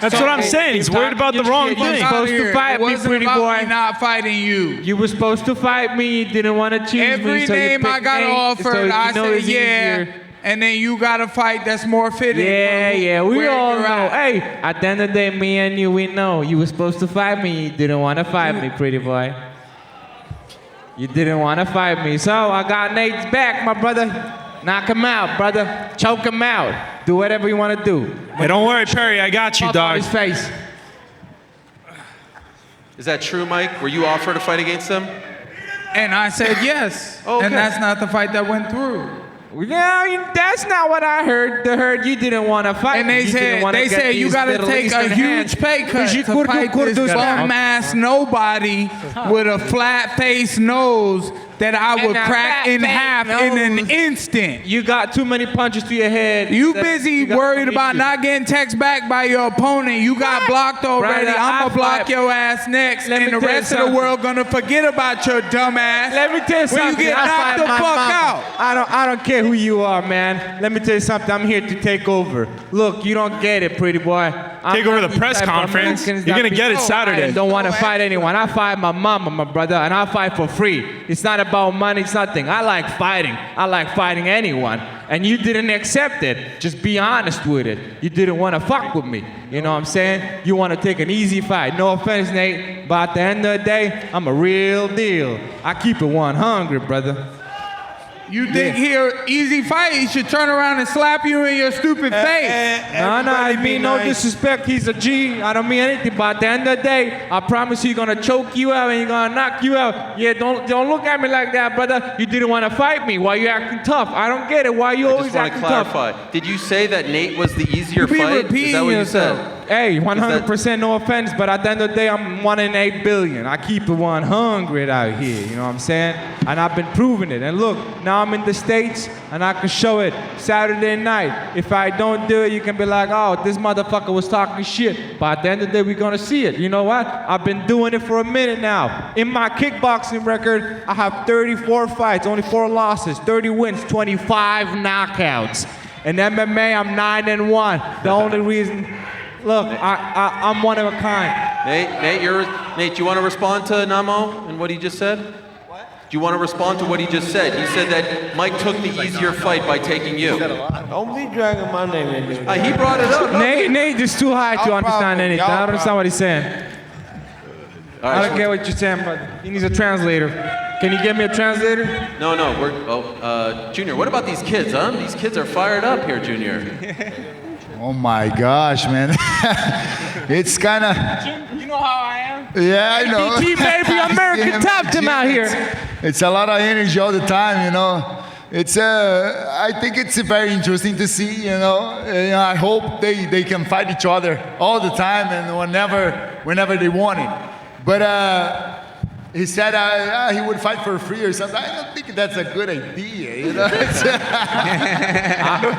That's what I'm saying. He's worried about the wrong thing. You were supposed to fight me, pretty boy. Me not fighting you. You were supposed to fight me. You didn't want to choose me. Every so name you I picked got Nate, offered, so I said easier. yeah. And then you got a fight that's more fitting. Yeah, we where all you're know. at. Hey, at the end of the day, me and you, we know. You were supposed to fight me. You didn't want to fight me, pretty boy. You didn't want to fight me. So I got Nate's back, my brother. Knock him out, brother. Choke him out. Do whatever you want to do. Hey, don't worry, Perry. I got you, Up dog. on his face. Is that true, Mike? Were you offered a fight against him? And I said yes. Okay. And that's not the fight that went through. Yeah, that's not what I heard. I heard you didn't want to fight. And they said you gotta take a huge pay cut to fight this bum-ass nobody with a flat face nose that I would crack in half in an instant. You got too many punches to your head. You busy worried about not getting text back by your opponent. You got blocked already. Brother, I'm gonna block your ass next, and the rest of the world gonna forget about your dumb ass. Let me tell you something. When you get knocked the fuck out. I don't care who you are, man. Let me tell you something. I'm here to take over. Look, you don't get it, pretty boy. Take over the press conference. You're gonna get it Saturday. I don't want to fight anyone. I fight my mama, my brother, and I fight for free. It's not about money. It's nothing. I like fighting. I like fighting anyone. And you didn't accept it. Just be honest with it. You didn't want to fuck with me. You know what I'm saying? You want to take an easy fight. No offense, Nate, but at the end of the day, I'm a real deal. I keep it 100, brother. You think here easy fight, he should turn around and slap you in your stupid face. No, I mean no disrespect. He's a G. I don't mean anything. But at the end of the day, I promise he's gonna choke you out and he's gonna knock you out. Yeah, don't look at me like that, brother. You didn't want to fight me. Why you acting tough? I don't get it. Why you always acting tough? I just want to clarify. Did you say that Nate was the easier You be fight? Is repeating that what yourself. you said? Hey, 100% no offense, but at the end of the day, I'm 1 in 8 billion. I keep it 100 out here, you know what I'm saying? And I've been proving it. And look, now I'm in the States, and I can show it Saturday night. If I don't do it, you can be like, oh, this motherfucker was talking shit. But at the end of the day, we're gonna see it. You know what? I've been doing it for a minute now. In my kickboxing record, I have 34 fights, only 4 losses, 30 wins, 25 knockouts. In MMA, I'm 9-1. The only reason... Look, I'm one of a kind. Nate, do you want to respond to Namo and what he just said? What? Do you want to respond to what he just said? He said that Mike took the easier fight by taking you. Don't be dragging my name in this. He brought it up. Nate is too high to understand anything. I don't understand what he's saying. I don't get what you're saying, brother. He needs a translator. Can you get me a translator? No, Junior, what about these kids, huh? These kids are fired up here, Junior. Oh my gosh, man. It's kind of... You know how I am? Yeah, I know. BT, baby, American top them out here. It's a lot of energy all the time, you know. I think it's very interesting to see, you know. I hope they can fight each other all the time and whenever they want it. But he said he would fight for free or something. I don't think that's a good idea, you know.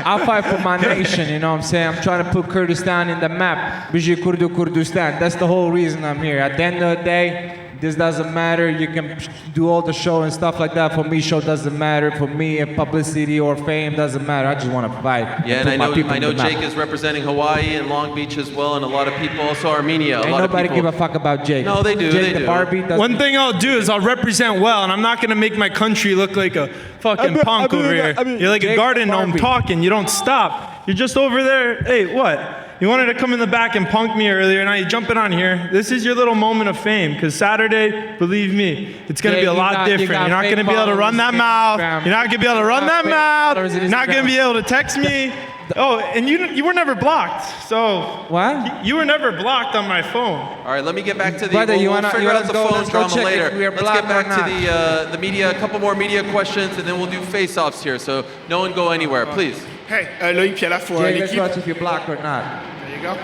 I'll fight for my nation, you know what I'm saying? I'm trying to put Kurdistan in the map. Biji Kurdu Kurdistan. That's the whole reason I'm here. At the end of the day, this doesn't matter. You can do all the show and stuff like that. For me, show doesn't matter. For me, publicity or fame doesn't matter. I just want to fight. Yeah, and I know Jake is representing Hawaii and Long Beach as well, and a lot of people, also Armenia. Ain't nobody give a fuck about Jake. No, they do. Jake they the Barbie doesn't. One thing I'll do is I'll represent well, and I'm not gonna make my country look like a fucking punk over here. You're like a garden gnome talking. You don't stop. You're just over there. Hey, what? You wanted to come in the back and punk me earlier, now you're jumping on here. This is your little moment of fame, because Saturday, believe me, it's going to be a lot different. You're not going to be able to run that mouth. You're not going to be able to run that mouth. You're not going to be able to text me. Oh, and you were never blocked. So what? You were never blocked on my phone. All right, let me get back to the. Brother, we'll figure out the phone drama later. Let's get back to the media. A couple more media questions, and then we'll do face-offs here. So no one go anywhere, please. Hey, Loïc Piala for Jake, let's l'équipe. watch if you're blocked or not. There you go.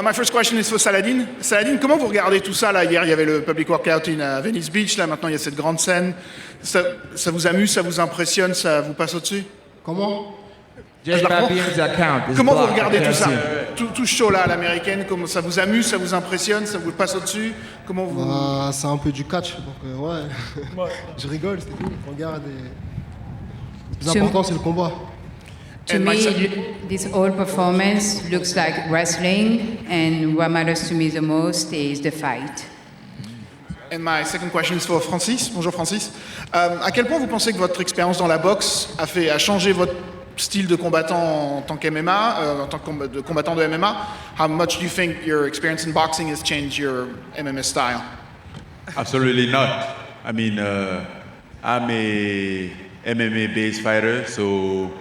My first question is for Saladin. Saladin, comment vous regardez tout ça là? Hier, il y avait le public workout à Venice Beach. Là, maintenant, il y a cette grande scène. Ça vous amuse, ça vous impressionne, ça vous passe au-dessus? Comment? Comment vous regardez tout ça? Tout ce show-là à l'américaine, comment ça vous amuse, ça vous impressionne, ça vous passe au-dessus? Comment vous... c'est un peu du catch, donc ouais. Je rigole, c'est tout. Je regarde et... Le plus important, c'est le combat. To me, this whole performance looks like wrestling, and what matters to me the most is the fight. And my second question is for Francis. Bonjour Francis. À quel point vous pensez que votre expérience dans la boxe a changé votre style de combattant en tant qu'MMA, en tant que combattant de MMA? How much do you think your experience in boxing has changed your MMA style? Absolutely not. I mean, I'm a MMA-based fighter, so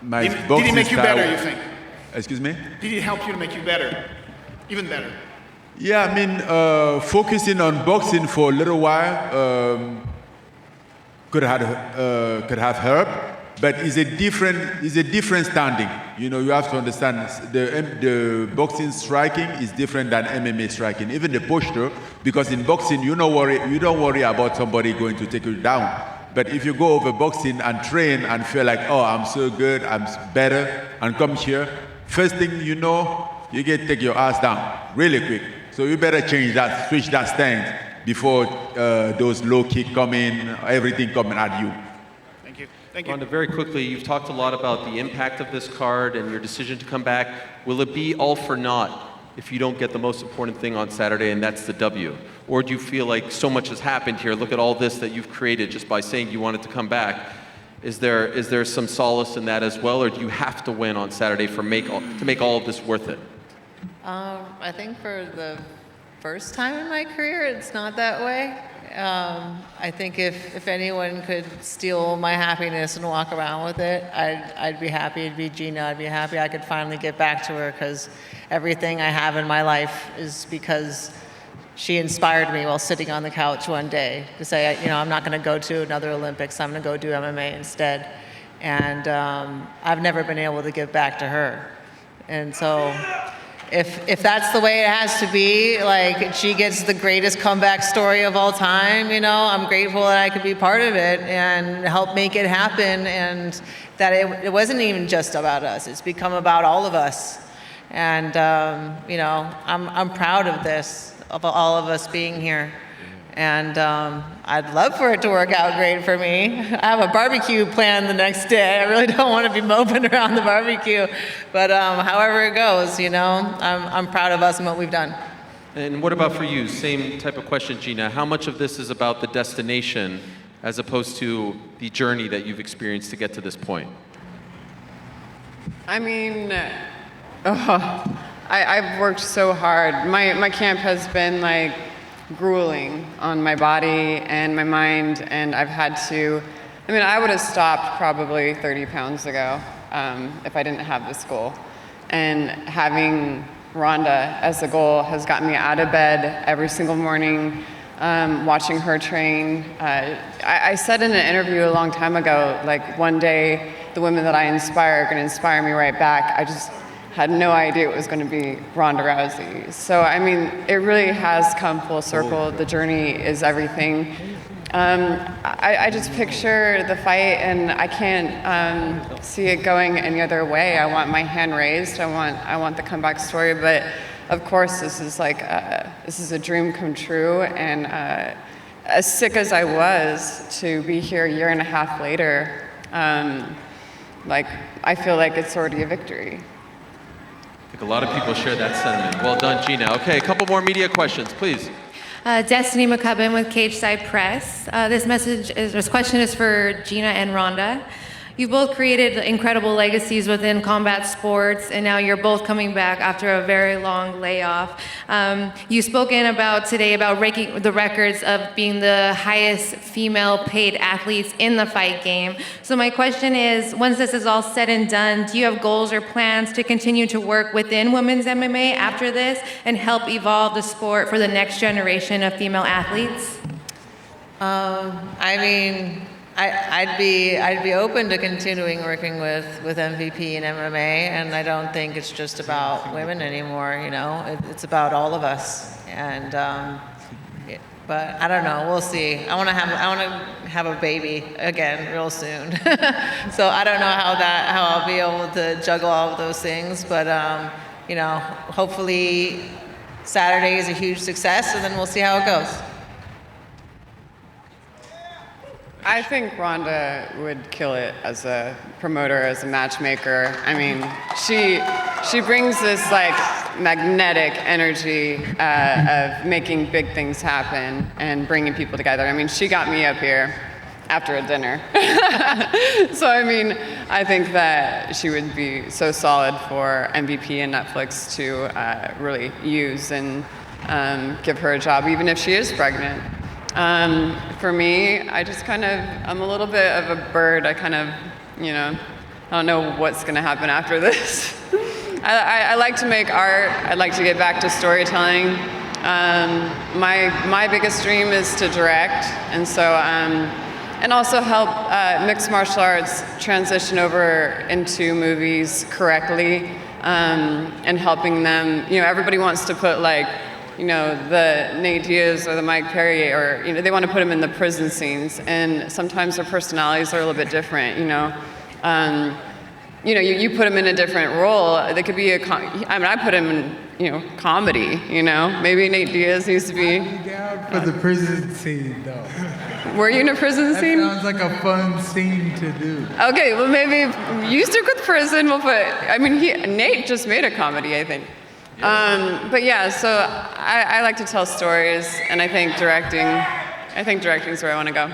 my Did boxing it make you style, better, you think? Excuse me? Did it help you to make you better? Even better? Yeah, I mean, focusing on boxing for a little while could have helped, but it's a different standing. You know, you have to understand the boxing striking is different than MMA striking. Even the posture, because in boxing you don't worry about somebody going to take you down. But if you go over boxing and train and feel like, oh, I'm so good, I'm better, and come here, first thing you know, you get take your ass down really quick. So you better change that, switch that stance before those low kick come in, everything coming at you. Thank you. Thank you. Ronda, very quickly, you've talked a lot about the impact of this card and your decision to come back. Will it be all for naught if you don't get the most important thing on Saturday, and that's the W? Or do you feel like so much has happened here? Look at all this that you've created just by saying you wanted to come back. Is there some solace in that as well, or do you have to win on Saturday to make all of this worth it? I think for the first time in my career, it's not that way. I think if anyone could steal my happiness and walk around with it, I'd be happy. It'd be Gina. I'd be happy I could finally get back to her, because everything I have in my life is because she inspired me while sitting on the couch one day to say, I'm not going to go to another Olympics. I'm going to go do MMA instead. And I've never been able to give back to her. And so if that's the way it has to be, like she gets the greatest comeback story of all time, I'm grateful that I could be part of it and help make it happen, and that it wasn't even just about us. It's become about all of us. And, I'm proud of this, of all of us being here. And I'd love for it to work out great for me. I have a barbecue planned the next day. I really don't want to be moping around the barbecue. But however it goes, I'm proud of us and what we've done. And what about for you? Same type of question, Gina. How much of this is about the destination as opposed to the journey that you've experienced to get to this point? I mean, I've worked so hard. My camp has been like grueling on my body and my mind, and I've had to, I would have stopped probably 30 pounds ago if I didn't have this goal. And having Ronda as a goal has gotten me out of bed every single morning, watching her train. I said in an interview a long time ago, like one day the women that I inspire are going to inspire me right back. I just had no idea it was going to be Ronda Rousey. So, I mean, it really has come full circle. The journey is everything. I just picture the fight, and I can't see it going any other way. I want my hand raised. I want the comeback story, but of course, this is a dream come true. And as sick as I was to be here a year and a half later, I feel like it's already a victory. I think a lot of people share that sentiment. Well done, Gina. Okay, a couple more media questions, please. Destiny McCubbin with Cage Side Press. This question is for Gina and Ronda. You've both created incredible legacies within combat sports, and now you're both coming back after a very long layoff. You've spoken today about breaking the records of being the highest female paid athletes in the fight game. So my question is, once this is all said and done, do you have goals or plans to continue to work within women's MMA after this and help evolve the sport for the next generation of female athletes? I mean, I'd be open to continuing working with MVP and MMA, and I don't think it's just about women anymore. You know, it's about all of us. And but I don't know. We'll see. I want to have a baby again real soon. So I don't know how I'll be able to juggle all of those things. But you know, hopefully Saturday is a huge success, and then we'll see how it goes. I think Ronda would kill it as a promoter, as a matchmaker. I mean, she brings this like magnetic energy of making big things happen and bringing people together. I mean, she got me up here after a dinner. So I mean, I think that she would be so solid for MVP and Netflix to really use and give her a job, even if she is pregnant. For me, I'm a little bit of a bird. I don't know what's gonna happen after this. I like to make art. I'd like to get back to storytelling. My biggest dream is to direct, and so, and also help mixed martial arts transition over into movies correctly, and helping them, everybody wants to put the Nate Diaz or the Mike Perry, or they want to put them in the prison scenes, and sometimes their personalities are a little bit different. You put them in a different role. They could be I put him in comedy. Maybe Nate Diaz needs to be. Down for the prison scene though. Were you in a prison scene? That sounds like a fun scene to do. Okay, well maybe you stick with prison. We'll put. Nate just made a comedy, I think. But yeah, so I like to tell stories, and I think directing is where I want to go.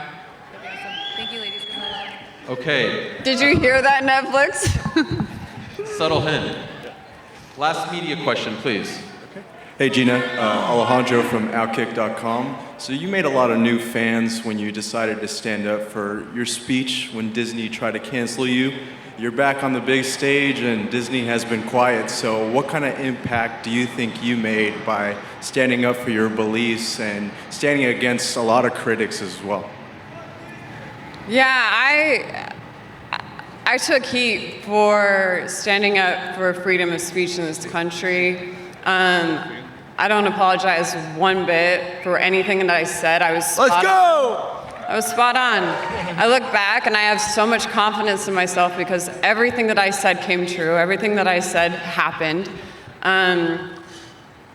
Thank you, ladies. Okay. Did you hear that, Netflix? Subtle hint. Last media question, please. Hey Gina, Alejandro from Outkick.com. So you made a lot of new fans when you decided to stand up for your speech when Disney tried to cancel you. You're back on the big stage and Disney has been quiet, so what kind of impact do you think you made by standing up for your beliefs and standing against a lot of critics as well? Yeah, I took heat for standing up for freedom of speech in this country. I don't apologize one bit for anything that I said. I was spot on. I was spot on. I look back and I have so much confidence in myself because everything that I said came true. Everything that I said happened.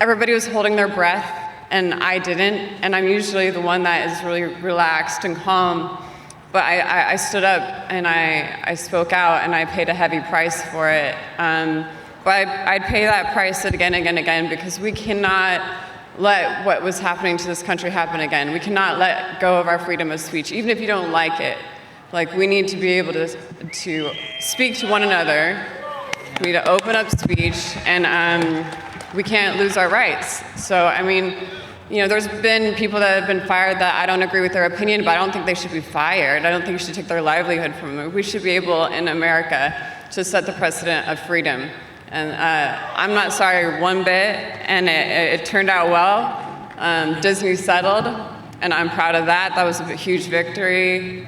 Everybody was holding their breath and I didn't. And I'm usually the one that is really relaxed and calm. But I stood up and I spoke out and I paid a heavy price for it. But I'd pay that price again and again because we cannot let what was happening to this country happen again. We cannot let go of our freedom of speech, even if you don't like it. We need to be able to speak to one another. We need to open up speech, and we can't lose our rights. So, there's been people that have been fired that I don't agree with their opinion, but I don't think they should be fired. I don't think you should take their livelihood from them. We should be able, in America, to set the precedent of freedom. And I'm not sorry one bit, and it turned out well. Disney settled, and I'm proud of that. That was a huge victory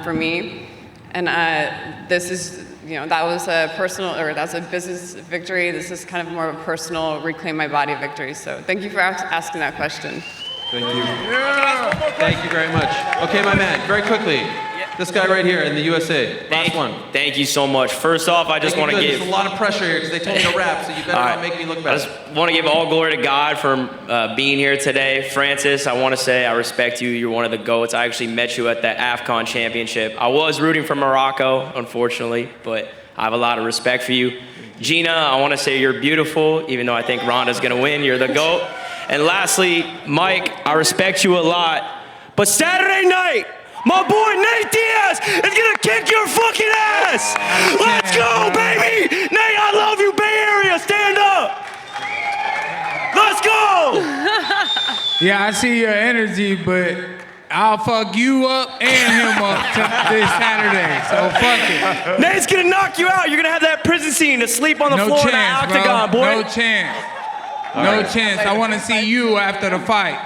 for me. And this is, that was a personal, or that's a business victory. This is kind of more of a personal reclaim my body victory. So thank you for asking that question. Thank you. Thank you very much. Okay, my man, very quickly. This guy right here in the USA, last one. Thank you so much. First off, I just want to give... There's a lot of pressure here because they told me to rap, so you better not make me look bad. I just want to give all glory to God for being here today. Francis, I want to say I respect you. You're one of the GOATs. I actually met you at the AFCON championship. I was rooting for Morocco, unfortunately, but I have a lot of respect for you. Gina, I want to say you're beautiful, even though I think Ronda's going to win. You're the GOAT. And lastly, Mike, I respect you a lot. But Saturday night, my boy Nate Diaz is gonna kick your fucking ass! Let's go, baby! Nate, I love you, Bay Area, stand up! Let's go! Yeah, I see your energy, but I'll fuck you up and him up this Saturday, so fuck it. Nate's gonna knock you out. You're gonna have that prison scene to sleep on the floor in the octagon, bro. boy. No chance. No chance. I want to see you after the fight.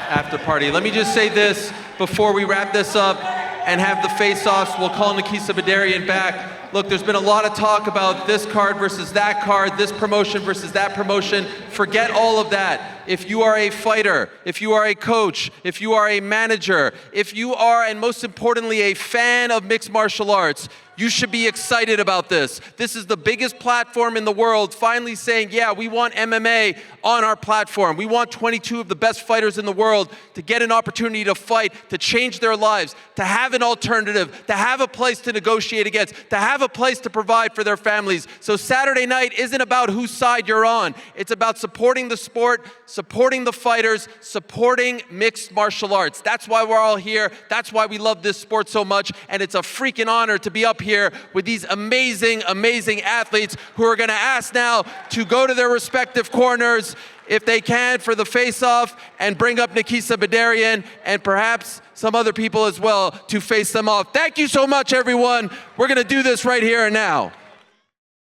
After party. Let me just say this before we wrap this up and have the face-offs. We'll call Nikisa Badarian back. Look, there's been a lot of talk about this card versus that card, this promotion versus that promotion. Forget all of that. If you are a fighter, if you are a coach, if you are a manager, if you are, and most importantly, a fan of mixed martial arts, you should be excited about this. This is the biggest platform in the world finally saying, yeah, we want MMA on our platform. We want 22 of the best fighters in the world to get an opportunity to fight, to change their lives, to have an alternative, to have a place to negotiate against, to have a place to provide for their families. So Saturday night isn't about whose side you're on. It's about supporting the sport, supporting the fighters, supporting mixed martial arts. That's why we're all here. That's why we love this sport so much. And it's a freaking honor to be up here with these amazing, amazing athletes who are going to ask now to go to their respective corners if they can for the face-off and bring up Nikisa Badarian and perhaps some other people as well to face them off. Thank you so much, everyone. We're going to do this right here and now.